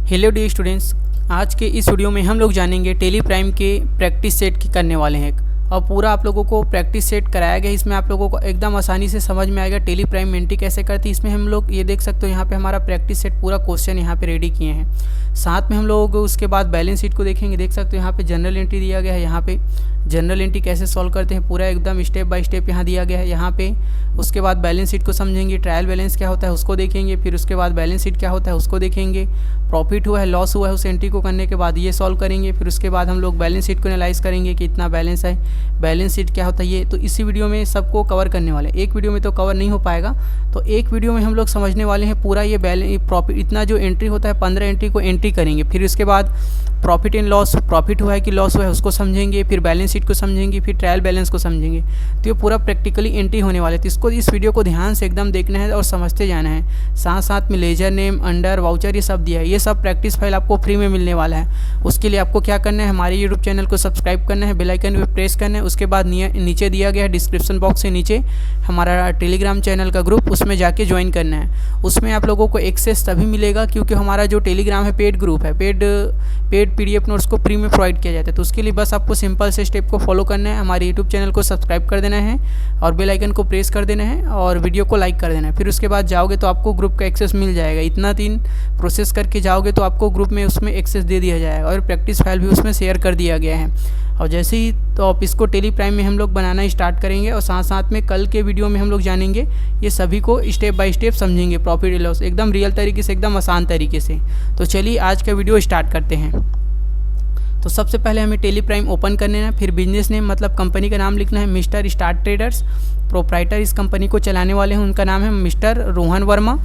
Hello D students, आज के इस वीडियो में हम लोग जानेंगे टेली प्राइम के प्रैक्टिस सेट करने वाले हैं और पूरा आप लोगों को प्रैक्टिस सेट कराया गया। इसमें आप लोगों को एकदम आसानी से समझ में आएगा टेली प्राइम एंट्री कैसे करती है। इसमें हम लोग ये देख सकते हो, यहाँ पे हमारा प्रैक्टिस सेट पूरा क्वेश्चन यहाँ पे रेडी किए हैं। साथ में हम लोग उसके बाद बैलेंस शीट को देखेंगे। देख सकते हो यहाँ पे जनरल एंट्री दिया गया है। यहाँ पे जनरल एंट्री कैसे सॉल्व करते हैं पूरा एकदम स्टेप बाय स्टेप यहाँ दिया गया है। यहाँ पे उसके बाद बैलेंस शीट को समझेंगे, ट्रायल बैलेंस क्या होता है उसको देखेंगे, फिर उसके बाद बैलेंस शीट क्या होता है उसको देखेंगे, प्रॉफिट हुआ है लॉस हुआ है उस एंट्री को करने के बाद ये सॉल्व करेंगे। फिर उसके बाद हम लोग बैलेंस शीट को एनालाइज करेंगे कि इतना बैलेंस है, बैलेंस शीट क्या होता है ये। तो इसी वीडियो में सबको कवर करने वाले, एक वीडियो में तो कवर नहीं हो पाएगा, तो एक वीडियो में हम लोग समझने वाले हैं पूरा ये बैलेंस प्रॉफिट इतना जो एंट्री होता है 15 एंट्री को एंट्री करेंगे। फिर उसके बाद प्रॉफिट एंड लॉस, प्रॉफिट हुआ है कि लॉस हुआ है उसको समझेंगे, फिर बैलेंस शीट को समझेंगे, फिर ट्रायल बैलेंस को समझेंगे। तो ये पूरा प्रैक्टिकली एंट्री होने वाले, तो इसको इस वीडियो को ध्यान से एकदम देखना है और समझते जाना है। साथ साथ में लेजर नेम, अंडर, वाउचर ये सब दिया है। ये सब प्रैक्टिस फाइल आपको फ्री में मिलने वाला है। उसके लिए आपको क्या करना है, हमारे यूट्यूब चैनल को सब्सक्राइब करना है, बेल आइकन पे प्रेस करना है। उसके बाद नीचे दिया गया है डिस्क्रिप्शन बॉक्स से नीचे हमारा टेलीग्राम चैनल का ग्रुप, उसमें जाके ज्वाइन करना है। उसमें आप लोगों को एक्सेस तभी मिलेगा क्योंकि हमारा जो टेलीग्राम है पेड ग्रुप है, पेड पीडीएफ नोट्स को फ्री में प्रोवाइड किया जाता है। तो उसके लिए बस आपको सिंपल से स्टेप को फॉलो करना है, हमारे यूट्यूब चैनल को सब्सक्राइब कर देना है और बेल आइकन को प्रेस कर देना है और वीडियो को लाइक कर देना है। फिर उसके बाद जाओगे तो आपको ग्रुप का एक्सेस मिल जाएगा। इतना 3 प्रोसेस करके जाओगे तो आपको ग्रुप में उसमें एक्सेस दे दिया जाएगा और प्रैक्टिस फाइल भी उसमें शेयर कर दिया गया है। और जैसे ही तो आप इसको टेली प्राइम में हम लोग बनाना स्टार्ट करेंगे और साथ साथ में कल के वीडियो में हम लोग जानेंगे, ये सभी को स्टेप बाय स्टेप समझेंगे, प्रॉफिट एंड लॉस एकदम रियल तरीके से, एकदम आसान तरीके से। तो चलिए आज का वीडियो स्टार्ट करते हैं। तो सबसे पहले हमें टेली प्राइम ओपन करना है, फिर बिजनेस नेम मतलब कंपनी का नाम लिखना है, मिस्टर स्टार ट्रेडर्स। प्रोप्राइटर इस कंपनी को चलाने वाले हैं, उनका नाम है मिस्टर रोहन वर्मा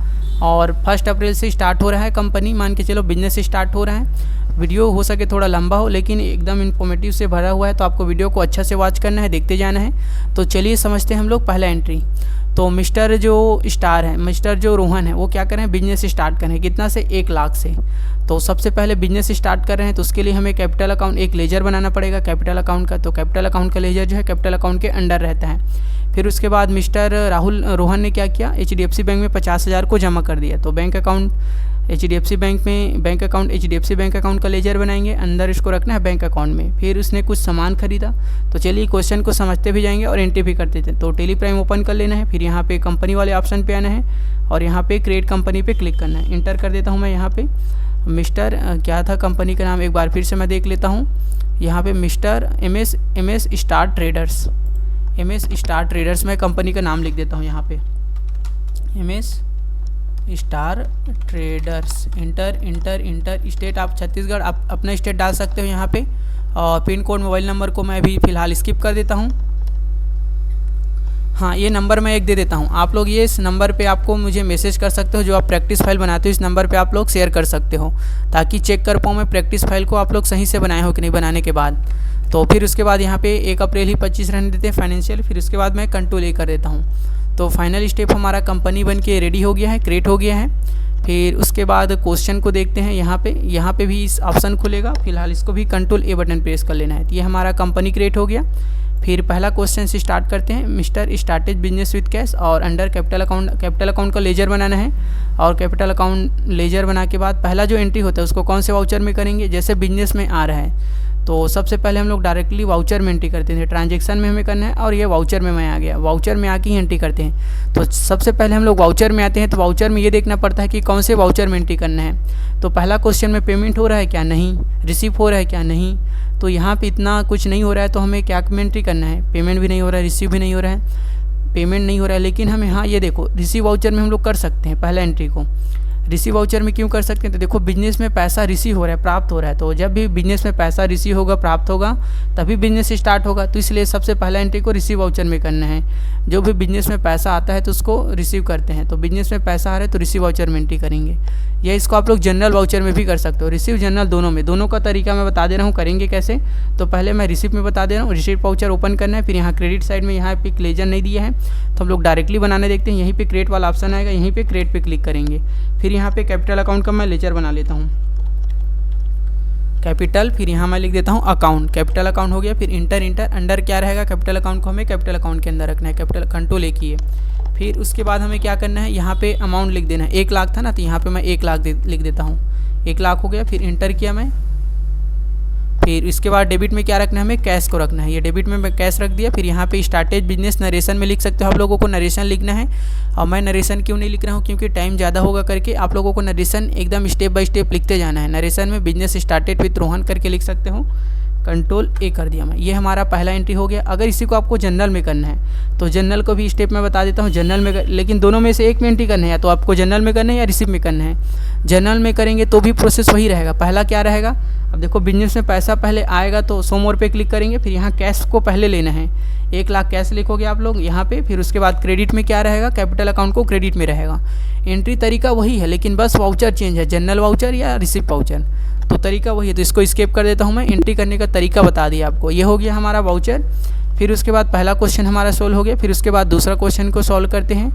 और 1 अप्रैल से स्टार्ट हो रहा है कंपनी, मान के चलो बिजनेस स्टार्ट हो रहा है। वीडियो हो सके थोड़ा लंबा हो लेकिन एकदम इन्फॉर्मेटिव से भरा हुआ है, तो आपको वीडियो को अच्छा से वॉच करना है, देखते जाना है। तो चलिए समझते हैं हम लोग पहला एंट्री। तो मिस्टर जो स्टार है, मिस्टर जो रोहन है वो क्या कर रहे हैं, बिजनेस स्टार्ट कर रहे हैं। कितना से, 1 लाख से। तो सबसे पहले बिजनेस स्टार्ट कर रहे हैं तो उसके लिए हमें कैपिटल अकाउंट एक लेजर बनाना पड़ेगा कैपिटल अकाउंट का। तो कैपिटल अकाउंट का लेजर जो है कैपिटल अकाउंट के अंडर रहता है। फिर उसके बाद मिस्टर रोहन ने क्या किया, HDFC बैंक में 50,000 को जमा कर दिया। तो बैंक अकाउंट HDFC बैंक में, bank account HDFC bank account का लेजर बनाएंगे, अंदर इसको रखना है बैंक अकाउंट में। फिर उसने कुछ सामान खरीदा। तो चलिए क्वेश्चन को समझते भी जाएंगे और एंट्री भी करते थे। तो टेली प्राइम ओपन कर लेना है, फिर यहाँ पे कंपनी वाले ऑप्शन पे आना है और यहाँ पे क्रिएट कंपनी पे क्लिक करना है। इंटर कर देता हूँ मैं यहाँ पे मिस्टर क्या था कंपनी का नाम, एक बार फिर से मैं देख लेता हूँ। यहाँ पे mister MS star traders, MS star traders मैं कंपनी का नाम लिख देता हूँ यहाँ पे, MS star traders. Inter state आप छत्तीसगढ़, आप अपना स्टेट डाल सकते हो यहाँ पे। और पिन कोड मोबाइल नंबर को मैं अभी फ़िलहाल स्किप कर देता हूँ। हाँ, ये नंबर मैं एक दे देता हूँ, आप लोग ये इस नंबर पे आपको मुझे मैसेज कर सकते हो। जो आप प्रैक्टिस फाइल बनाते हो इस नंबर पे आप लोग शेयर कर सकते हो ताकि चेक कर पाऊँ मैं प्रैक्टिस फाइल को आप लोग सही से बनाए हो कि नहीं बनाने के बाद। तो फिर उसके बाद यहाँ पे 1 अप्रैल ही 25 रहने देते हैं फाइनेंशियल। फिर उसके बाद मैं कंट्रोल A कर देता हूँ। तो फाइनल स्टेप हमारा कंपनी बन के रेडी हो गया है, क्रिएट हो गया है। फिर उसके बाद क्वेश्चन को देखते हैं। यहाँ पे भी इस ऑप्शन खुलेगा, फिलहाल इसको भी कंट्रोल A बटन प्रेस कर लेना है। तो ये हमारा कंपनी क्रिएट हो गया। फिर पहला क्वेश्चन से स्टार्ट करते हैं। Mister started business with cash और अंडर कैपिटल अकाउंट का लेजर बनाना है। और कैपिटल अकाउंट लेजर बना के बाद पहला जो एंट्री होता है उसको कौन से वाउचर में करेंगे, जैसे बिजनेस में आ रहा है तो सबसे पहले हम लोग डायरेक्टली वाउचर में एंट्री करते थे। ट्रांजेक्शन में हमें करना है और ये वाउचर में मैं आ गया, वाउचर में आके ही एंट्री करते हैं। तो सबसे पहले हम लोग वाउचर में आते हैं तो वाउचर में ये देखना पड़ता है कि कौन से वाउचर में एंट्री करना है। तो पहला क्वेश्चन में पेमेंट हो रहा है क्या, नहीं, रिसीव हो रहा है क्या, नहीं। तो यहाँ पे इतना कुछ नहीं हो रहा है तो हमें क्या में एंट्री करना है, पेमेंट भी नहीं हो रहा है, रिसीव भी नहीं हो रहा है, पेमेंट नहीं हो रहा है। लेकिन हमें हाँ ये देखो रिसीव वाउचर में हम लोग कर सकते हैं पहला एंट्री को। रिसीव वाउचर में क्यों कर सकते हैं, तो देखो बिजनेस में पैसा रिसीव हो रहा है, प्राप्त हो रहा है। तो जब भी बिजनेस में पैसा रिसीव होगा, प्राप्त होगा, तभी बिजनेस स्टार्ट होगा। तो इसलिए सबसे पहला एंट्री को रिसीव वाउचर में करना है। जो भी बिजनेस में पैसा आता है तो उसको रिसीव करते हैं। तो बिजनेस में पैसा आ रहा है तो रिसीव वाउचर में एंट्री करेंगे। या इसको आप लोग जनरल वाउचर में भी कर सकते हो, रिसीव जनरल दोनों में, दोनों का तरीका मैं बता दे रहा हूँ करेंगे कैसे। तो पहले मैं रिसीव में बता दे रहा हूँ। रिसीव वाउचर ओपन करना है, फिर यहाँ क्रेडिट साइड में यहाँ पे लेजर नहीं दिया है तो हम लोग डायरेक्टली बनाने देखते हैं। यहीं पे क्रिएट वाला ऑप्शन आएगा, यहीं पे क्रिएट पे क्लिक करेंगे। फिर यहाँ पे कैपिटल अकाउंट का मैं लेजर बना लेता हूँ कैपिटल, फिर यहाँ मैं लिख देता हूँ अकाउंट, कैपिटल अकाउंट हो गया। फिर इंटर अंडर क्या रहेगा, कैपिटल अकाउंट को हमें कैपिटल अकाउंट के अंदर रखना है, कैपिटल कंट्रोल A की है। फिर उसके बाद हमें क्या करना है, यहाँ पे अमाउंट लिख देना है। 1 लाख था ना, तो यहाँ पे मैं 1 लाख लिख देता हूँ। 1 लाख हो गया, फिर इंटर किया मैं। फिर इसके बाद डेबिट में क्या रखना है, हमें कैश को रखना है। ये डेबिट में मैं कैश रख दिया। फिर यहाँ पे स्टार्टेज बिजनेस नरेशन में लिख सकते हो, आप लोगों को नरेशन लिखना है। और मैं नरेशन क्यों नहीं लिख रहा हूँ, क्योंकि टाइम ज़्यादा होगा करके आप लोगों को नरेशन एकदम स्टेप बाय स्टेप लिखते जाना है। नरेशन में बिजनेस स्टार्टेड विथ रोहन करके लिख सकते हो। कंट्रोल ए कर दिया मैं। ये हमारा पहला एंट्री हो गया। अगर इसी को आपको जनरल में करना है तो जनरल को भी स्टेप मैं बता देता हूँ। जनरल में लेकिन दोनों में से एक में एंट्री करना है, या तो आपको जनरल में करना है या रिसीव में करना है। जनरल में करेंगे तो भी प्रोसेस वही रहेगा। पहला क्या रहेगा, अब देखो बिजनेस में पैसा पहले आएगा तो सो मोर पे क्लिक करेंगे। फिर यहाँ कैश को पहले लेना है, 1 लाख कैश लिखोगे आप लोग यहाँ पे। फिर उसके बाद क्रेडिट में क्या रहेगा, कैपिटल अकाउंट को क्रेडिट में रहेगा। एंट्री तरीका वही है, लेकिन बस वाउचर चेंज है, जनरल वाउचर या रिसिप्ट वाउचर, तो तरीका वही है। तो इसको स्किप कर देता हूँ मैं। एंट्री करने का तरीका बता दिया आपको। ये हो गया हमारा वाउचर। फिर उसके बाद पहला क्वेश्चन हमारा सोल्व हो गया। फिर उसके बाद दूसरा क्वेश्चन को सॉल्व करते हैं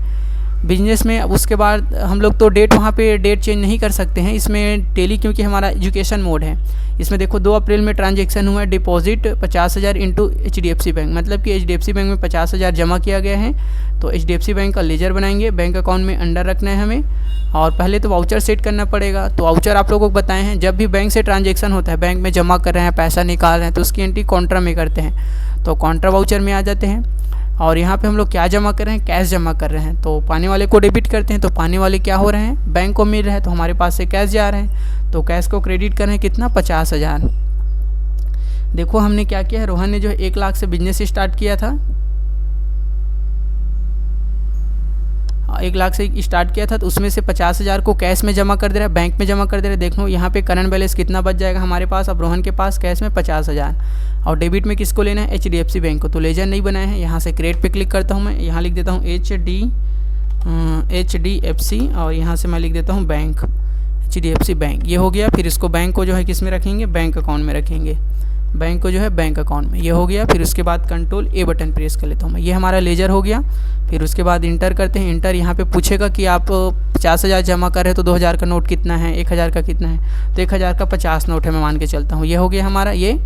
बिजनेस में। उसके बाद हम लोग तो डेट वहाँ पे डेट चेंज नहीं कर सकते हैं इसमें टेली, क्योंकि हमारा एजुकेशन मोड है। इसमें देखो 2 अप्रैल में ट्रांजैक्शन हुआ है। डिपॉजिट 50,000 इंटू HDFC बैंक, मतलब कि HDFC बैंक में 50,000 जमा किया गया है। तो HDFC बैंक का लेजर बनाएंगे, बैंक अकाउंट में अंडर रखना है हमें। और पहले तो वाउचर सेट करना पड़ेगा। तो वाउचर आप लोगों को बताए हैं, जब भी बैंक से ट्रांजैक्शन होता है, बैंक में जमा कर रहे हैं, पैसा निकाल रहे हैं, तो उसकी एंट्री कॉन्ट्रा में करते हैं। तो कॉन्ट्रा वाउचर में आ जाते हैं। और यहाँ पे हम लोग क्या जमा कर रहे हैं, कैश जमा कर रहे हैं। तो पाने वाले को डेबिट करते हैं। तो पाने वाले क्या हो रहे हैं, बैंक को मिल रहा है, तो हमारे पास से कैश जा रहे हैं। तो कैश को क्रेडिट कर रहे हैं कितना, 50,000। देखो हमने क्या किया है, रोहन ने जो 1 लाख से बिजनेस स्टार्ट किया था, 1 लाख से स्टार्ट किया था, तो उसमें से 50,000 को कैश में जमा कर दे रहा है, बैंक में जमा कर दे रहा है। देखो यहाँ पे करंट बैलेंस कितना बच जाएगा हमारे पास। अब रोहन के पास कैश में 50,000। और डेबिट में किसको लेना है, HDFC बैंक को। तो लेजर नहीं बनाए हैं, यहाँ से क्रेडिट पे क्लिक करता हूँ मैं। यहाँ लिख देता हूँ HDFC और यहाँ से मैं लिख देता हूँ बैंक, HDFC बैंक। ये हो गया। फिर इसको बैंक को जो है किस में रखेंगे, बैंक अकाउंट में रखेंगे। बैंक को जो है बैंक अकाउंट में, ये हो गया। फिर उसके बाद कंट्रोल ए बटन प्रेस कर लेता हूँ मैं। ये हमारा लेजर हो गया। फिर उसके बाद इंटर करते हैं। इंटर यहाँ पे पूछेगा कि आप 50,000 जमा कर रहे हो तो 2,000 का नोट कितना है, 1,000 का कितना है। तो 1,000 का 50 नोट है, मैं मान के चलता हूँ। ये हो गया हमारा ये।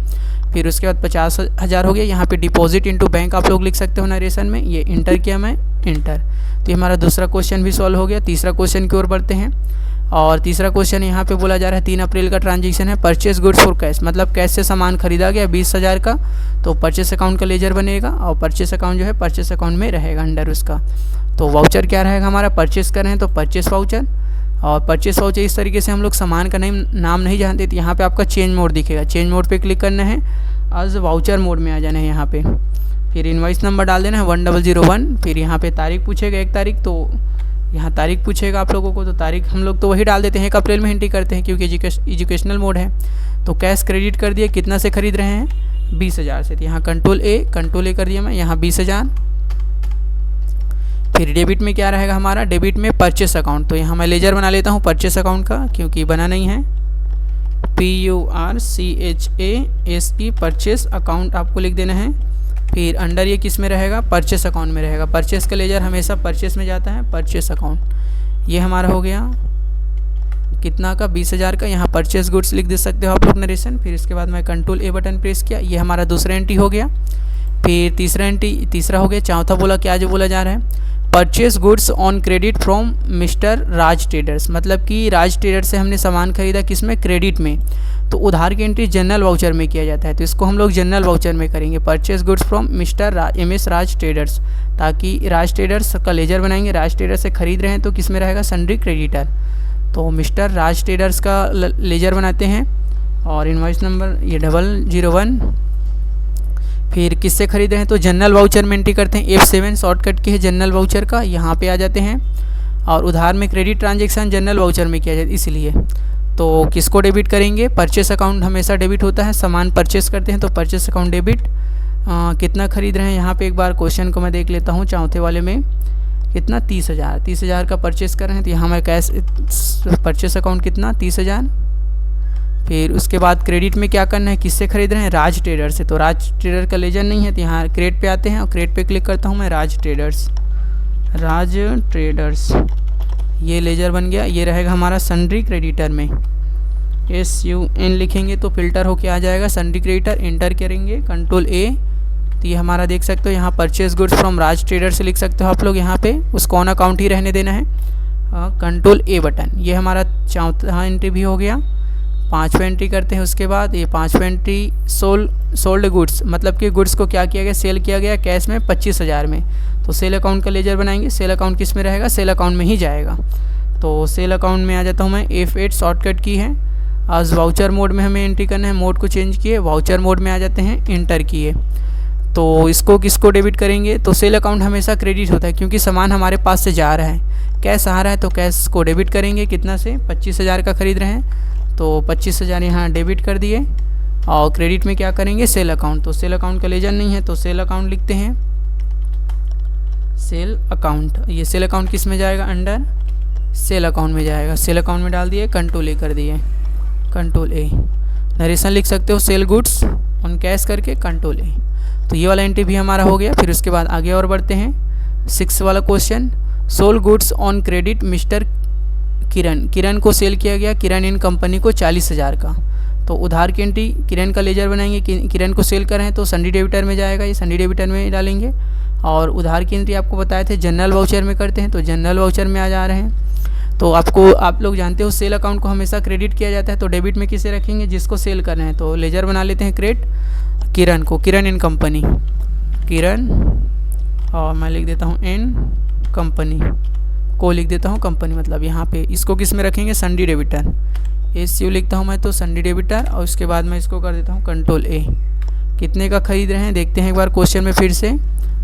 फिर उसके बाद 50,000 हो गया। यहाँ पे डिपॉजिट इंटू बैंक आप लोग लिख सकते हो नरेशन में। ये इंटर किया मैं, इंटर। तो ये हमारा दूसरा क्वेश्चन भी सॉल्व हो गया। तीसरा क्वेश्चन की ओर बढ़ते हैं। और तीसरा क्वेश्चन यहाँ पे बोला जा रहा है 3 अप्रैल का ट्रांजैक्शन है। परचेस गुड्स फॉर कैश, मतलब कैश से सामान खरीदा गया 20,000 का। तो परचेस अकाउंट का लेजर बनेगा और परचेस अकाउंट जो है परचेस अकाउंट में रहेगा अंडर उसका। तो वाउचर क्या रहेगा हमारा, परचेस कर रहे हैं तो परचेस वाउचर। और परचेस वाउचर इस तरीके से हम लोग सामान का नाम नहीं जानते। तो यहाँ पे आपका चेंज मोड दिखेगा, चेंज मोड पे क्लिक करना है, आज वाउचर मोड में आ जाना है यहाँ पे। फिर इनवॉइस नंबर डाल देना है 1001। फिर यहाँ पे तारीख पूछेगा 1 तारीख, तो यहाँ तारीख पूछेगा आप लोगों को। तो तारीख हम लोग तो वही डाल देते हैं, 1 अप्रैल में एंट्री करते हैं क्योंकि एजुकेशनल मोड है। तो कैश क्रेडिट कर दिया, कितना से खरीद रहे हैं, 20,000 से। तो यहाँ कंट्रोल ए कर दिया मैं, यहाँ 20,000। फिर डेबिट में क्या रहेगा हमारा, डेबिट में परचेस अकाउंट। तो यहाँ मैं लेजर बना लेता हूँ परचेस अकाउंट का, क्योंकि बना नहीं है। PURCHASE परचेस अकाउंट आपको लिख देना है। फिर अंडर ये किस में रहेगा, परचेस अकाउंट में रहेगा। परचेस का लेजर हमेशा परचेस में जाता है, परचेस अकाउंट। ये हमारा हो गया कितना का, 20,000 का। यहाँ परचेस गुड्स लिख दे सकते हो आप लोग नरेशन। फिर इसके बाद मैं कंट्रोल ए बटन प्रेस किया। ये हमारा दूसरा एंट्री हो गया। फिर तीसरा हो गया। चौथा बोला क्या जो बोला जा रहा है, purchase goods on credit from mister Raj traders, मतलब कि राज ट्रेडर्स से हमने सामान खरीदा किस में, क्रेडिट में। तो उधार की एंट्री जनरल वाउचर में किया जाता है, तो इसको हम लोग जनरल वाउचर में करेंगे। Purchase goods from mister MS Raj traders, ताकि राज ट्रेडर्स का लेजर बनाएंगे। राज ट्रेडर्स से खरीद रहे हैं तो किस में रहेगा, सन्ड्री क्रेडिटर। तो मिस्टर राज ट्रेडर्स का लेजर बनाते हैं। और इनवॉइस नंबर ये 001। फिर किससे खरीद रहे हैं, तो जनरल वाउचर में एंट्री करते हैं। F7 शॉर्टकट की है जनरल वाउचर का, यहाँ पे आ जाते हैं। और उधार में क्रेडिट ट्रांजैक्शन जनरल वाउचर में किया जाता है, इसलिए तो किसको डेबिट करेंगे, परचेस अकाउंट हमेशा डेबिट होता है। सामान परचेस करते हैं तो परचेस अकाउंट डेबिट। कितना खरीद रहे हैं, यहाँ पे एक बार क्वेश्चन को मैं देख लेता हूँ। चौथे वाले में कितना, 30,000 का परचेस कर रहे हैं। तो यहाँ मैं कैश परचेस अकाउंट कितना, 30,000। फिर उसके बाद क्रेडिट में क्या करना है, किससे खरीद रहे हैं, राज ट्रेडर से। तो राज ट्रेडर का लेजर नहीं है, तो यहाँ क्रेडिट पे आते हैं और क्रेडिट पे क्लिक करता हूँ मैं, राज ट्रेडर्स। ये लेजर बन गया। ये रहेगा हमारा सन्ड्री क्रेडिटर में, SUN लिखेंगे तो फिल्टर होके आ जाएगा सन्ड्री क्रेडिटर। एंटर करेंगे कंट्रोल A। तो ये हमारा देख सकते हो यहाँ purchase goods from Raj trader से लिख सकते हो आप लोग। यहाँ पे उसको ऑन अकाउंट ही रहने देना है, कंट्रोल A बटन। ये हमारा चौथा एंट्री भी हो गया। 5वां एंट्री करते हैं। उसके बाद ये 5वां एंट्री सोल्ड गुड्स, मतलब कि गुड्स को क्या किया गया, सेल किया गया कैश में 25,000 में। तो सेल अकाउंट का लेजर बनाएंगे। सेल अकाउंट किस में रहेगा, सेल अकाउंट में ही जाएगा। तो सेल अकाउंट में आ जाता हूँ मैं। F8 शॉर्टकट की है। आज वाउचर मोड में हमें एंट्री करना है, मोड को चेंज किए, वाउचर मोड में आ जाते हैं, इंटर किए। तो इसको किसको डेबिट करेंगे, तो सेल अकाउंट हमेशा क्रेडिट होता है क्योंकि सामान हमारे पास से जा रहा है, कैश आ रहा है, तो कैश को डेबिट करेंगे। कितना से, 25,000 का खरीद रहे हैं तो 25,000 यहाँ डेबिट कर दिए। और क्रेडिट में क्या करेंगे, सेल अकाउंट। तो सेल अकाउंट का लेजर नहीं है तो सेल अकाउंट लिखते हैं, सेल अकाउंट। ये सेल अकाउंट किस में जाएगा, अंडर सेल अकाउंट में जाएगा। सेल अकाउंट में डाल दिए, कंट्रोल ए कर दिए, कंट्रोल ए। नरेशन लिख सकते हो, सेल गुड्स ऑन कैश करके कंट्रोल ए। तो ये वाला एंट्री भी हमारा हो गया। फिर उसके बाद आगे और बढ़ते हैं। 6 वाला question, sold goods on credit mister Kiran. Kiran को सेल किया गया, किरण इन कंपनी को 40,000 का। तो उधार की एंट्री, किरण का लेजर बनाएंगे। किरण को सेल कर रहे हैं तो सन्डी डेबिटर में जाएगा, ये सन्डी डेबिटर में डालेंगे। और उधार की एंट्री आपको बताए थे जनरल वाउचर में करते हैं, तो जनरल वाउचर में आ जा रहे हैं। तो आप लोग जानते हो सेल अकाउंट को हमेशा क्रेडिट किया जाता है, तो डेबिट में किसे रखेंगे, जिसको सेल कर रहे हैं। तो लेजर बना लेते हैं क्रेडिट किरण को, किरण इन कंपनी, किरण, और मैं लिख देता हूँ इन कंपनी को, लिख देता हूँ कंपनी, मतलब यहाँ पे इसको किस में रखेंगे, सन्डी डेबिटर। SU लिखता हूँ मैं तो सन्डी डेबिटर। और उसके बाद मैं इसको कर देता हूँ कंट्रोल ए। कितने का खरीद रहे हैं देखते हैं एक बार क्वेश्चन में फिर से,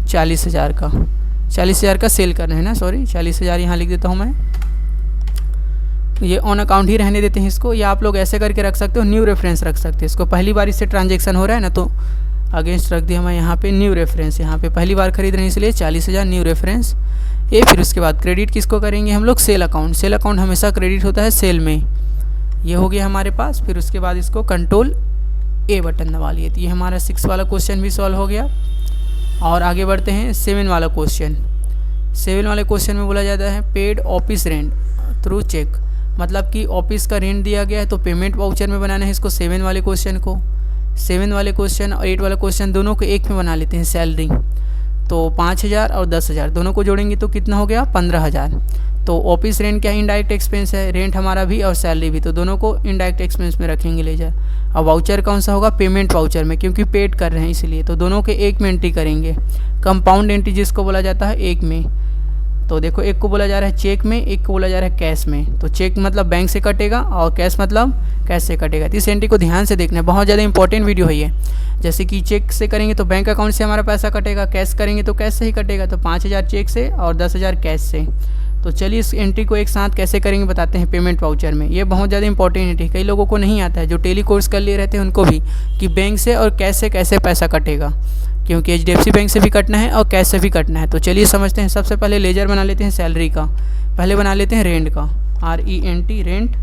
40,000 का, 40,000 का सेल कर रहे हैं ना, सॉरी 40,000 यहाँ लिख देता हूँ मैं। ये ऑन अकाउंट ही रहने देते हैं इसको, या आप लोग ऐसे करके रख सकते हो, न्यू रेफरेंस रख सकते हैं इसको। पहली बार इससे ट्रांजेक्शन हो रहा है ना, तो अगेंस्ट रख दिया मैं यहाँ पे न्यू रेफरेंस। यहाँ पे पहली बार खरीद रहे हैं इसलिए 40,000 न्यू रेफरेंस ये। फिर उसके बाद क्रेडिट किसको करेंगे हम लोग, सेल अकाउंट। सेल अकाउंट हमेशा क्रेडिट होता है सेल में, ये हो गया हमारे पास। फिर उसके बाद इसको कंट्रोल ए बटन दबा लिए। तो ये हमारा 6 वाला क्वेश्चन भी सॉल्व हो गया। और आगे बढ़ते हैं 7 वाला क्वेश्चन। 7 वाले क्वेश्चन में बोला जाता है paid office rent through cheque, मतलब कि ऑफिस का रेंट दिया गया है तो पेमेंट वाउचर में बनाना है इसको, 7 वाले क्वेश्चन को। 7 वाले क्वेश्चन और 8 वाला क्वेश्चन दोनों को एक में बना लेते हैं, सैलरी। तो 5,000 और 10,000 दोनों को जोड़ेंगे तो कितना हो गया, 15,000। तो ऑफिस रेंट क्या इनडायरेक्ट एक्सपेंस है, रेंट हमारा भी और सैलरी भी, तो दोनों को इनडायरेक्ट एक्सपेंस में रखेंगे लेजर। और वाउचर कौन सा होगा, पेमेंट वाउचर में, क्योंकि पेड कर रहे हैं इसलिए, तो दोनों के एक में एंट्री करेंगे। कंपाउंड एंट्री जिसको बोला जाता है एक में। तो देखो एक को बोला जा रहा है चेक में, एक को बोला जा रहा है कैश में। तो चेक मतलब बैंक से कटेगा और कैश मतलब कैश से कटेगा। तो इस एंट्री को ध्यान से देखना है, बहुत ज़्यादा इंपॉर्टेंट वीडियो है ये। जैसे कि चेक से करेंगे तो बैंक अकाउंट से हमारा पैसा कटेगा, कैश करेंगे तो कैश से ही कटेगा। तो 5,000 चेक से और 10,000 कैश से। तो चलिए इस एंट्री को एक साथ कैसे करेंगे बताते हैं पेमेंट वाउचर में। ये बहुत ज़्यादा इंपॉर्टेंट एंट्री, कई लोगों को नहीं आता है, जो टेली कोर्स कर लिए रहते हैं उनको भी, कि बैंक से और कैश से कैसे पैसा कटेगा, क्योंकि HDFC बैंक से भी कटना है और कैश से भी कटना है। तो चलिए समझते हैं। सबसे पहले लेजर बना लेते हैं सैलरी का, पहले बना लेते हैं रेंट का, RENT रेंट,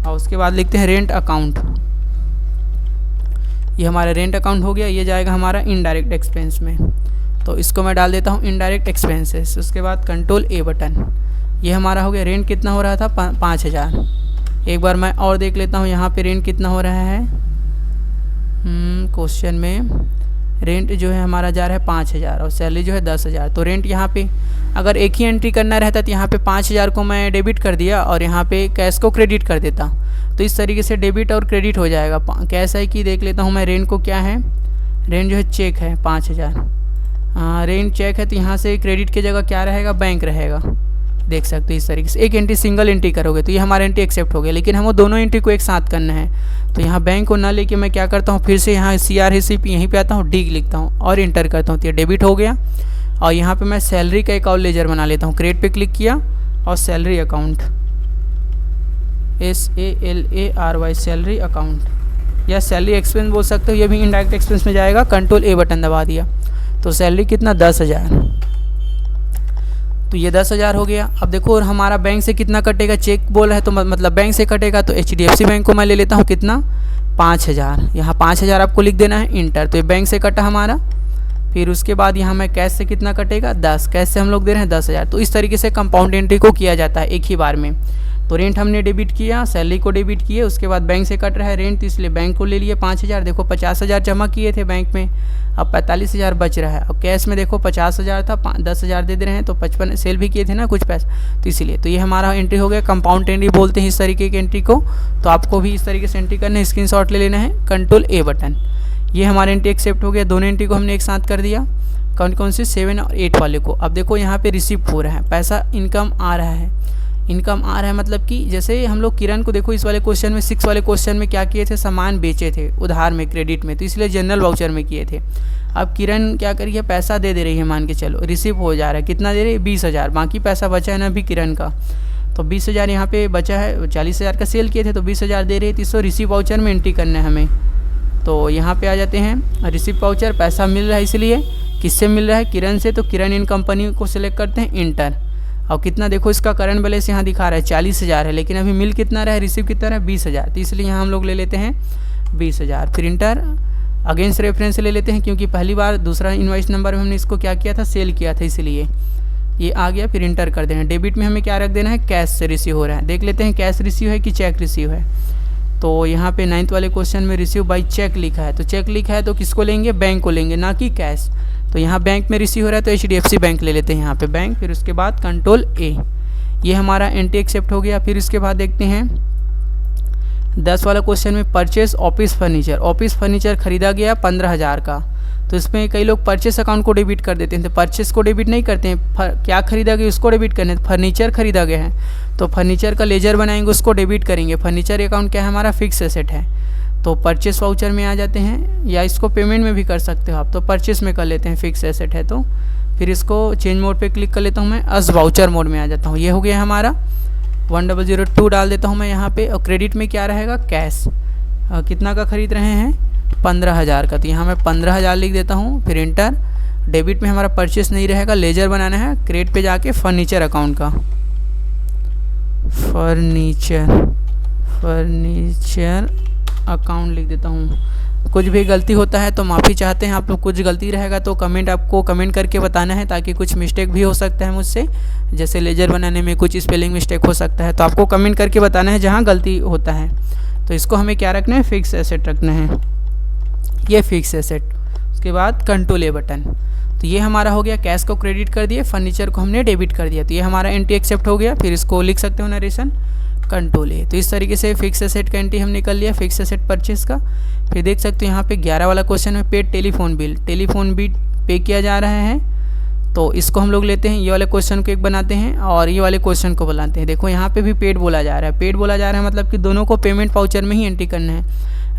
और उसके बाद लिखते हैं रेंट अकाउंट। ये हमारा रेंट अकाउंट हो गया, ये जाएगा हमारा इनडायरेक्ट एक्सपेंस में। तो इसको मैं डाल देता हूँ इनडायरेक्ट एक्सपेंसेस। उसके बाद कंट्रोल ए बटन, ये हमारा हो गया। रेंट कितना हो रहा था, 5,000। एक बार मैं और देख लेता हूँ यहाँ पे रेंट कितना हो रहा है। क्वेश्चन में रेंट जो है हमारा जा रहा है 5,000 और सैलरी जो है 10,000। तो रेंट यहाँ पे अगर एक ही एंट्री करना रहता तो यहाँ पे 5,000 को मैं डेबिट कर दिया और यहाँ पे कैश को क्रेडिट कर देता। तो इस तरीके से डेबिट और क्रेडिट हो जाएगा। कैश है कि देख लेता हूँ मैं, रेंट को क्या है, रेंट जो है चेक है 5,000। रेंट चेक है तो यहाँ से क्रेडिट की जगह क्या रहेगा, बैंक रहेगा। देख सकते हो इस तरीके से। एक एंट्री सिंगल एंट्री करोगे तो ये हमारा एंट्री एक्सेप्ट हो गया, लेकिन हमको दोनों एंट्री को एक साथ करना है। तो यहाँ बैंक को ना लेके मैं क्या करता हूँ, फिर से यहाँ CRC यहीं पे आता हूँ, डी लिखता हूँ और इंटर करता हूँ। तो ये डेबिट हो गया। और यहाँ पे मैं सैलरी का एक और लेजर बना लेता हूँ। क्रेडिट पे क्लिक किया और salary account, SALARY salary account, या सैलरी एक्सपेंस बोल सकते हो, ये भी इनडायरेक्ट एक्सपेंस में जाएगा। कंट्रोल ए बटन दबा दिया। तो सैलरी कितना, 10,000। तो ये 10,000 हो गया। अब देखो हमारा बैंक से कितना कटेगा, चेक बोल रहा है तो मतलब बैंक से कटेगा। तो HDFC बैंक को मैं ले लेता हूँ कितना, 5,000। यहाँ 5,000 आपको लिख देना है, इंटर। तो ये बैंक से कटा हमारा। फिर उसके बाद यहाँ मैं कैश से कितना कटेगा, 10। कैश से हम लोग दे रहे हैं 10,000। तो इस तरीके से कंपाउंड एंट्री को किया जाता है एक ही बार में। तो रेंट हमने डेबिट किया, सैलरी को डेबिट किए, उसके बाद बैंक से कट रहा है रेंट, तो इसलिए बैंक को ले लिए 5,000। देखो 50,000 जमा किए थे बैंक में, अब 45,000 बच रहा है। अब कैश में देखो 50,000 था, 10,000 दे रहे हैं, तो 55 सेल भी किए थे ना कुछ पैसा, तो इसीलिए तो ये हमारा एंट्री हो गया। कंपाउंड एंट्री बोलते हैं इस तरीके की एंट्री को। तो आपको भी इस तरीके से एंट्री करना है, स्क्रीनशॉट ले लेना है, कंट्रोल ए बटन। ये हमारा एंट्री एक्सेप्ट हो गया। दोनों एंट्री को हमने एक साथ कर दिया, कौन कौन से 7 और 8 वाले को। अब देखो यहाँ पे रिसीव हो रहा है, पैसा इनकम आ रहा है। इनकम आ रहा है मतलब कि जैसे हम लोग किरण को देखो इस वाले क्वेश्चन में 6 वाले क्वेश्चन में क्या किए थे, सामान बेचे थे उधार में, क्रेडिट में, तो इसलिए जनरल वाउचर में किए थे। अब किरण क्या करी है, पैसा दे रही है, मान के चलो रिसीव हो जा रहा है। कितना दे रही है, 20,000। बाकी पैसा बचा है ना अभी किरण का, तो 20,000 यहाँ पे बचा है। 40,000 का सेल किए थे तो 20,000 दे रही है, तो इसको रिसीव वाउचर में एंट्री करना है हमें। तो यहाँ पे आ जाते हैं रिसीव वाउचर, पैसा मिल रहा है, इसलिए किससे मिल रहा है, किरण से, तो किरण इन कंपनी को सिलेक्ट करते हैं, इंटर। और कितना देखो इसका करंट बैलेंस यहाँ दिखा रहा है 40,000 है, लेकिन अभी मिल कितना रहा है, रिसीव कितना रहा है 20,000, तो इसलिए यहाँ हम लोग ले लेते हैं 20,000। फिर इंटर, अगेंस्ट रेफरेंस ले लेते हैं, क्योंकि पहली बार दूसरा इनवॉइस नंबर में हमने इसको क्या किया था, सेल किया था, इसलिए ये आ गया। फिर इंटर कर देना। डेबिट में हमें क्या रख देना है, कैश से रिसीव हो रहा है। देख लेते हैं कैश रिसीव है कि चेक रिसीव है। तो यहाँ पे 9th वाले क्वेश्चन में रिसीव बाई चेक लिखा है, तो चेक लिखा है तो किसको लेंगे, बैंक को लेंगे, ना कि कैश। तो यहाँ बैंक में रिसीव हो रहा है तो HDFC बैंक ले लेते हैं यहाँ पे बैंक। फिर उसके बाद कंट्रोल ए, ये हमारा एंट्री एक्सेप्ट हो गया। फिर इसके बाद देखते हैं 10 वाला क्वेश्चन में purchase office furniture. Office furniture खरीदा गया 15,000 का, तो इसमें कई लोग परचेस अकाउंट को डेबिट कर देते हैं, तो परचेस को डेबिट नहीं करते हैं, क्या खरीदा गया उसको डेबिट करने, फर्नीचर खरीदा गया है तो फर्नीचर का लेजर बनाएंगे, उसको डेबिट करेंगे। फर्नीचर अकाउंट क्या है, हमारा फिक्स एसेट है, तो परचेस वाउचर में आ जाते हैं, या इसको पेमेंट में भी कर सकते हो आप, तो परचेस में कर लेते हैं, फिक्स एसेट है। तो फिर इसको चेंज मोड पे क्लिक कर लेता हूँ मैं, अस वाउचर मोड में आ जाता हूँ। ये हो गया हमारा 1002 डाल देता हूँ मैं यहाँ पे। और क्रेडिट में क्या रहेगा, कैश। कितना का खरीद रहे हैं, 15,000 का, तो यहाँ मैं 15,000 लिख देता हूँ। फिर इंटर। डेबिट में हमारा परचेस नहीं रहेगा, लेजर बनाना है, क्रेडिट पे जाके फर्नीचर अकाउंट का, फर्नीचर अकाउंट लिख देता हूँ। कुछ भी गलती होता है तो माफ़ी चाहते हैं आप लोग, कुछ गलती रहेगा तो आपको कमेंट करके बताना है, ताकि कुछ मिस्टेक भी हो सकता है मुझसे, जैसे लेजर बनाने में कुछ स्पेलिंग मिस्टेक हो सकता है, तो आपको कमेंट करके बताना है जहाँ गलती होता है। तो इसको हमें क्या रखना है, फिक्स एसेट रखना है, ये फिक्स एसेट। उसके बाद कंट्रोल ए बटन, तो ये हमारा हो गया, कैश को क्रेडिट कर दिए, फर्नीचर को हमने डेबिट कर दिया, तो ये हमारा एंट्री एक्सेप्ट हो गया। फिर इसको लिख सकते हो नरेशन, कंट्रोल ए। तो इस तरीके से फिक्स एसेट का एंट्री हमने कर लिया, फिक्स एसेट परचेस का। फिर देख सकते हो यहाँ पे 11 वाला क्वेश्चन में पेड टेलीफोन बिल पे किया जा रहा है, तो इसको हम लोग लेते हैं, ये वाले क्वेश्चन को एक बनाते हैं और ये वाले क्वेश्चन को बनाते हैं। देखो यहाँ पे भी पेड बोला जा रहा है, पेड बोला जा रहा है मतलब कि दोनों को पेमेंट वाउचर में ही एंट्री करना है।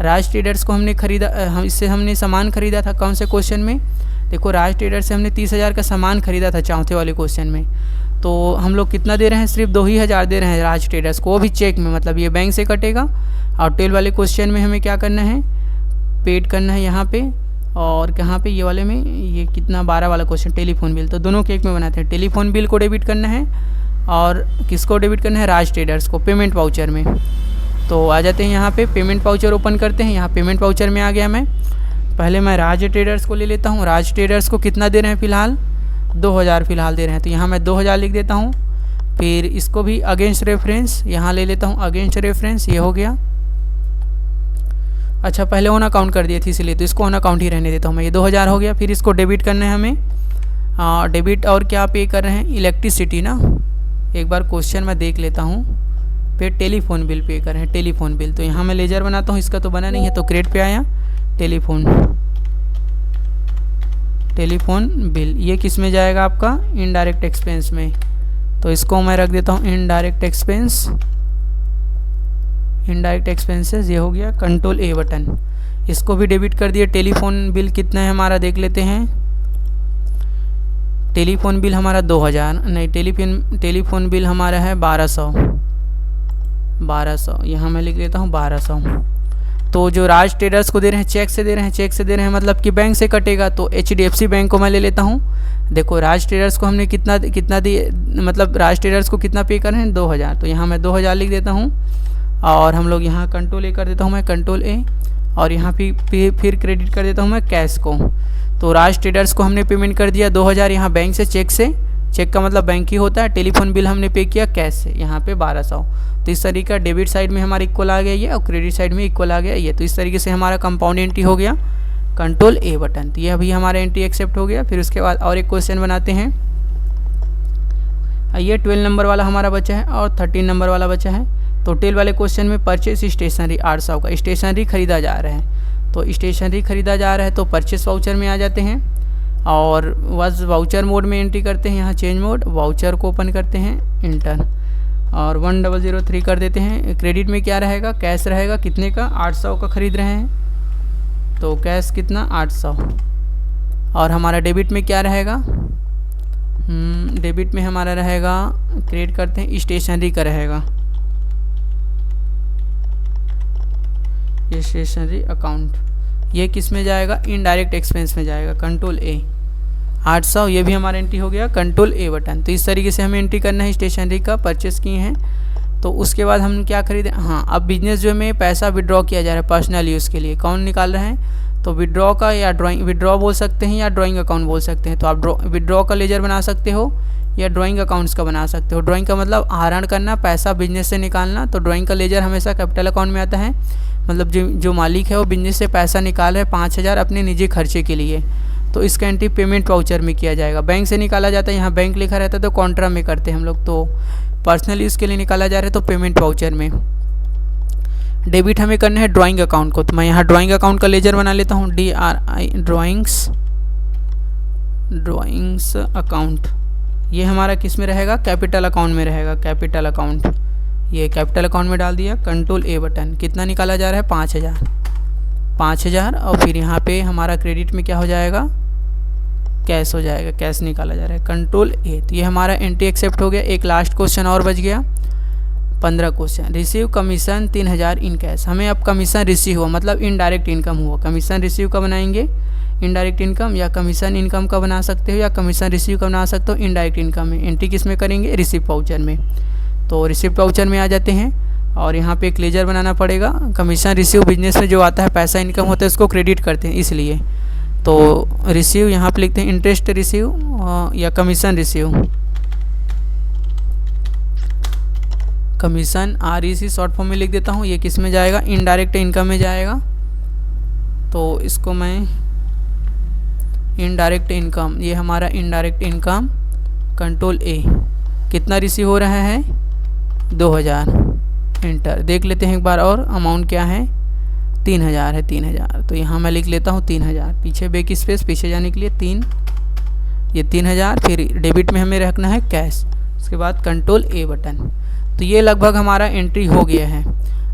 राज ट्रेडर्स को हमने खरीदा, इससे हमने सामान खरीदा था, कौन से क्वेश्चन में, देखो राज ट्रेडर्स से हमने 30,000 का सामान खरीदा था चौथे वाले क्वेश्चन में। तो हम लोग कितना दे रहे हैं, सिर्फ 2,000 दे रहे हैं राज ट्रेडर्स को, वो भी चेक में, मतलब ये बैंक से कटेगा। और 12 वाले क्वेश्चन में हमें क्या करना है, पेड करना है यहाँ पे, और कहाँ पे, ये वाले में, ये कितना 12 वाला क्वेश्चन टेलीफोन बिल, तो दोनों केक में बनाते हैं। टेलीफोन बिल को डेबिट करना है और किसको डेबिट करना है, राज ट्रेडर्स को, पेमेंट वाउचर में। तो आ जाते हैं यहाँ पे, पेमेंट वाउचर ओपन करते हैं। यहाँ पेमेंट वाउचर में आ गया मैं, पहले मैं राज ट्रेडर्स को ले लेता हूँ। राज ट्रेडर्स को कितना दे रहे हैं फ़िलहाल, 2,000 फ़िलहाल दे रहे हैं, तो यहाँ मैं 2,000 लिख देता हूँ। फिर इसको भी अगेंस्ट रेफरेंस यहाँ ले लेता हूँ, अगेंस्ट रेफरेंस, ये हो गया। अच्छा पहले ऑन अकाउंट कर दिए थे इसलिए, तो इसको ऑन अकाउंट ही रहने देता हूँ मैं, ये 2,000 हो गया। फिर इसको डेबिट करना है हमें, डेबिट और क्या पे कर रहे हैं, इलेक्ट्रिसिटी ना, एक बार क्वेश्चन मैं देख लेता हूँ। फिर टेलीफोन बिल पे कर रहे हैं, टेलीफोन बिल, तो यहाँ मैं लेजर बनाता हूँ, इसका तो बना नहीं है, तो क्रेडिट पे आया टेलीफोन बिल। ये किस में जाएगा आपका, इनडायरेक्ट एक्सपेंस में, तो इसको मैं रख देता हूँ इनडायरेक्ट एक्सपेंस, इनडायरेक्ट एक्सपेंसेस, ये हो गया। कंट्रोल ए बटन, इसको भी डेबिट कर दिए। टेलीफोन बिल कितना है हमारा देख लेते हैं, टेलीफोन बिल हमारा 2,000 नहीं, टेलीफोन बिल हमारा है 1200, यहाँ मैं लिख लेता हूँ 1200। तो जो राज ट्रेडर्स को दे रहे हैं चेक से दे रहे हैं, चेक से दे रहे हैं मतलब कि बैंक से कटेगा, तो HDFC बैंक को मैं ले लेता हूँ। देखो राज ट्रेडर्स को हमने कितना दिए, मतलब राज ट्रेडर्स को कितना पे कर रहे हैं, 2,000, तो यहाँ मैं 2,000 लिख देता हूँ। और हम लोग यहाँ कंट्रोल ए कर देता हूँ मैं, कंट्रोल ए, और यहाँ फिर क्रेडिट कर देता हूँ मैं कैश को। तो राज ट्रेडर्स को हमने पेमेंट कर दिया 2,000 यहाँ बैंक से, चेक का मतलब बैंक ही होता है। टेलीफोन बिल हमने पे किया कैश से, यहाँ पे 1200, तो इस तरीके का डेबिट साइड में हमारा इक्वल आ गया ये और क्रेडिट साइड में इक्वल आ गया ये। तो इस तरीके से हमारा कंपाउंड एंट्री हो गया, कंट्रोल ए बटन। तो ये अभी हमारा एंट्री एक्सेप्ट हो गया। फिर उसके बाद और एक क्वेश्चन बनाते हैं। ये 12 नंबर वाला हमारा बचा है और 13 नंबर वाला बचा है। तो 12 वाले क्वेश्चन में परचेस स्टेशनरी 800 का स्टेशनरी खरीदा जा रहा है। तो स्टेशनरी खरीदा जा रहा है तो परचेस वाउचर में आ जाते हैं और बस वाउचर मोड में एंट्री करते हैं। यहाँ चेंज मोड, वाउचर को ओपन करते हैं, इंटर और 1003 कर देते हैं। क्रेडिट में क्या रहेगा, कैश रहेगा, कितने का, 800 का खरीद रहे हैं तो कैश कितना 800। और हमारा डेबिट में क्या रहेगा, डेबिट में हमारा रहेगा, क्रेडिट करते हैं, स्टेशनरी का रहेगा, ये स्टेशनरी अकाउंट। ये किस में जाएगा, इनडायरेक्ट एक्सपेंस में जाएगा, कंट्रोल ए 800। ये भी हमारा एंट्री हो गया, कंट्रोल ए बटन। तो इस तरीके से हमें एंट्री करना है स्टेशनरी का, परचेस किए हैं। तो उसके बाद हम क्या खरीदें, हाँ अब बिजनेस जो में पैसा विड्रॉ किया जा रहा है पर्सनल यूज़ के लिए, कौन निकाल रहे हैं, तो विड्रॉ का या ड्राइंग, विड्रॉ बोल सकते हैं या ड्राइंग अकाउंट बोल सकते हैं। तो आप विड्रॉ का लेजर बना सकते हो या ड्राइंग अकाउंट्स का बना सकते हो। ड्राइंग का मतलब आहरण करना, पैसा बिजनेस से निकालना। तो ड्राइंग का लेजर हमेशा कैपिटल अकाउंट में आता है, मतलब जो मालिक है वो बिजनेस से पैसा निकाल रहा है 5000 अपने निजी खर्चे के लिए, तो इसका एंट्री पेमेंट वाउचर में किया जाएगा। बैंक से निकाला जाता है, यहाँ बैंक लिखा रहता है तो कॉन्ट्रा में करते हैं हम लोग। तो पर्सनल यूज़ के लिए निकाला जा रहा है तो पेमेंट वाउचर में। डेबिट हमें करना है ड्राइंग अकाउंट को, तो मैं यहाँ ड्राइंग अकाउंट का लेजर बना लेता हूँ, DRI ड्राइंग्स अकाउंट। ये हमारा किस में रहेगा, कैपिटल अकाउंट में रहेगा, कैपिटल अकाउंट। ये कैपिटल अकाउंट में डाल दिया, कंट्रोल ए बटन। कितना निकाला जा रहा है, 5000। और फिर यहाँ पे हमारा क्रेडिट में क्या हो जाएगा, कैश हो जाएगा, कैश निकाला जा रहा है, कंट्रोल ए। तो ये हमारा एंट्री एक्सेप्ट हो गया। एक लास्ट क्वेश्चन और बच गया, 15 question. Receive commission 3000 in cash. हमें अब कमीशन रिसीव हुआ, मतलब इनडायरेक्ट इनकम हुआ। कमीशन रिसीव का बनाएंगे, इनडायरेक्ट इनकम या कमीशन इनकम का बना सकते हो या कमीशन रिसीव का बना सकते हो इनडायरेक्ट इनकम में। एंट्री किस में करेंगे, रिसिप्ट वाउचर में। तो रिसिप्ट वाउचर में आ जाते हैं और यहाँ पे एक लेजर बनाना पड़ेगा। कमीशन रिसीव बिजनेस में जो आता है, पैसा इनकम होता है उसको क्रेडिट करते हैं इसलिए। तो रिसीव यहाँ पे लिखते हैं इंटरेस्ट रिसीव या commission receive, commission REC short form में लिख देता हूँ। ये किस में जाएगा, इनडायरेक्ट इनकम में जाएगा। तो इसको मैं इनडायरेक्ट इनकम, ये हमारा इनडायरेक्ट इनकम, कंट्रोल ए। कितना रिसीव हो रहा है, 2000, इंटर। देख लेते हैं एक बार और, अमाउंट क्या है, 3000 है, 3000। तो यहाँ मैं लिख लेता हूँ 3000, पीछे बैक स्पेस, पीछे जाने के लिए 3, ये 3000। फिर डेबिट में हमें रखना है कैश, उसके बाद कंट्रोल ए बटन। तो ये लगभग हमारा एंट्री हो गया है।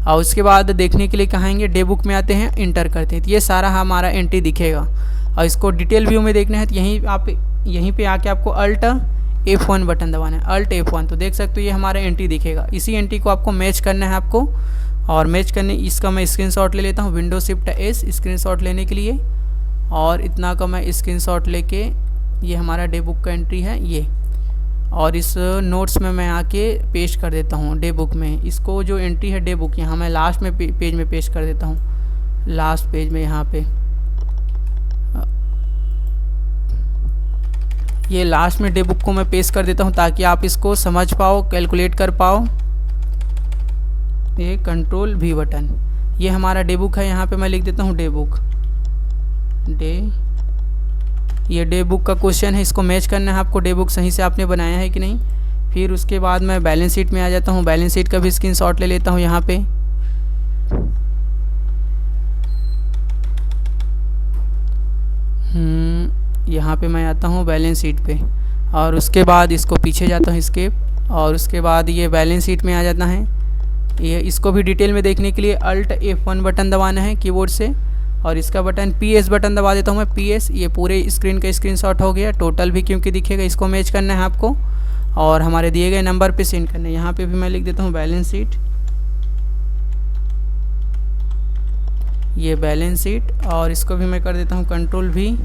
और उसके बाद देखने के लिए कहाँ आएंगे, डे बुक में आते हैं, इंटर करते हैं। तो ये सारा हमारा एंट्री दिखेगा। और इसको डिटेल व्यू में देखना है तो यहीं पे आके आपको अल्ट F1 बटन दबाना है, अल्ट F1। तो देख सकते हो ये हमारा एंट्री दिखेगा। इसी एंट्री को आपको मैच करना है आपको, और मैच करने इसका मैं स्क्रीनशॉट ले लेता हूँ, विंडो शिफ्ट S स्क्रीनशॉट लेने के लिए। और इतना का मैं स्क्रीनशॉट लेके, ये हमारा डे बुक का एंट्री है ये, और इस नोट्स में मैं आके पेस्ट कर देता हूँ डे बुक में। इसको जो एंट्री है डे बुक, यहाँ मैं लास्ट में पेज में पेस्ट कर देता हूँ, लास्ट पेज में यहाँ पे। ये लास्ट में डे बुक को मैं पेस्ट कर देता हूँ ताकि आप इसको समझ पाओ, कैलकुलेट कर पाओ। ये कंट्रोल V बटन, ये हमारा डे बुक है। यहाँ पे मैं लिख देता हूँ डे बुक, ये डे बुक का क्वेश्चन है, इसको मैच करना है आपको, डे बुक सही से आपने बनाया है कि नहीं। फिर उसके बाद मैं बैलेंस शीट में आ जाता हूँ, बैलेंस शीट का भी स्क्रीनशॉट ले लेता हूँ यहाँ पे। यहाँ पे मैं आता हूँ बैलेंस शीट पे, और उसके बाद इसको पीछे जाता हूँ स्केप, और उसके बाद ये बैलेंस शीट में आ जाता है। ये इसको भी डिटेल में देखने के लिए अल्ट F1 बटन दबाना है कीबोर्ड से, और इसका बटन PS बटन दबा देता हूँ मैं, PS। ये पूरे स्क्रीन का स्क्रीनशॉट हो गया, टोटल भी क्योंकि दिखेगा। इसको मैच करना है आपको और हमारे दिए गए नंबर पे सेंड करना है। यहाँ पे भी मैं लिख देता हूँ बैलेंस शीट, ये बैलेंस शीट, और इसको भी मैं कर देता हूँ कंट्रोल V।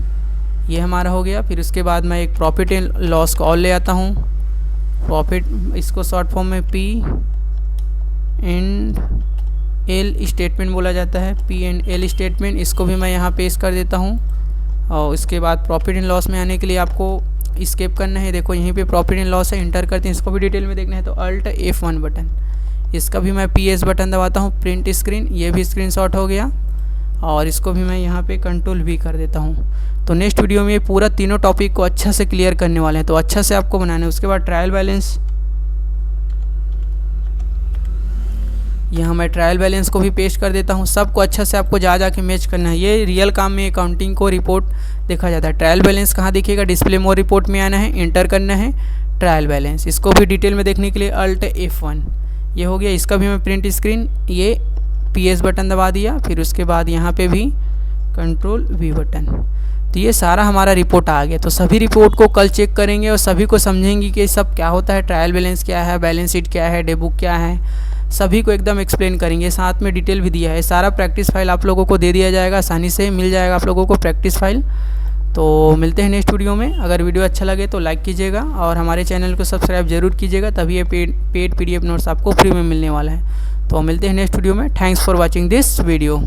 ये हमारा हो गया। फिर उसके बाद मैं एक प्रॉफिट एंड लॉस को और ले आता हूँ, प्रॉफिट, इसको शॉर्ट फॉर्म में P&L स्टेटमेंट बोला जाता है, P&L स्टेटमेंट। इसको भी मैं यहाँ पेस्ट कर देता हूँ। और उसके बाद प्रॉफिट एंड लॉस में आने के लिए आपको स्केप करना है। देखो यहीं पे प्रॉफिट एंड लॉस है, इंटर करते हैं। इसको भी डिटेल में देखना है तो अल्ट F1 बटन, इसका भी मैं PS बटन दबाता हूँ, प्रिंट स्क्रीन, ये भी स्क्रीनशॉट हो गया। और इसको भी मैं यहाँ पे कंट्रोल V कर देता हूँ। तो नेक्स्ट वीडियो में ये पूरा तीनों टॉपिक को अच्छा से क्लियर करने वाले हैं, तो अच्छा से आपको बनाना है। उसके बाद ट्रायल बैलेंस, यहाँ मैं ट्रायल बैलेंस को भी पेस्ट कर देता हूँ। सबको अच्छा से आपको जा के मैच करना है। ये रियल काम में अकाउंटिंग को रिपोर्ट देखा जाता है। ट्रायल बैलेंस कहाँ दिखेगा, डिस्प्ले मोर रिपोर्ट में आना है, इंटर करना है ट्रायल बैलेंस। इसको भी डिटेल में देखने के लिए Alt F1, ये हो गया। इसका भी मैं प्रिंट स्क्रीन, ये PS बटन दबा दिया, फिर उसके बाद यहाँ पे भी कंट्रोल V बटन। तो ये सारा हमारा रिपोर्ट आ गया। तो सभी रिपोर्ट को कल चेक करेंगे और सभी को समझेंगे कि सब क्या होता है, ट्रायल बैलेंस क्या है, बैलेंस शीट क्या है, डेबुक क्या है, सभी को एकदम एक्सप्लेन करेंगे। साथ में डिटेल भी दिया है। सारा प्रैक्टिस फाइल आप लोगों को दे दिया जाएगा, आसानी से मिल जाएगा आप लोगों को प्रैक्टिस फाइल। तो मिलते हैं नेक्स्ट वीडियो में। अगर वीडियो अच्छा लगे तो लाइक कीजिएगा और हमारे चैनल को सब्सक्राइब जरूर कीजिएगा, तभी ये पेड PDF नोट्स आपको फ्री में मिलने वाला है। तो मिलते हैं नेक्स्ट वीडियो में। Thanks for watching this video.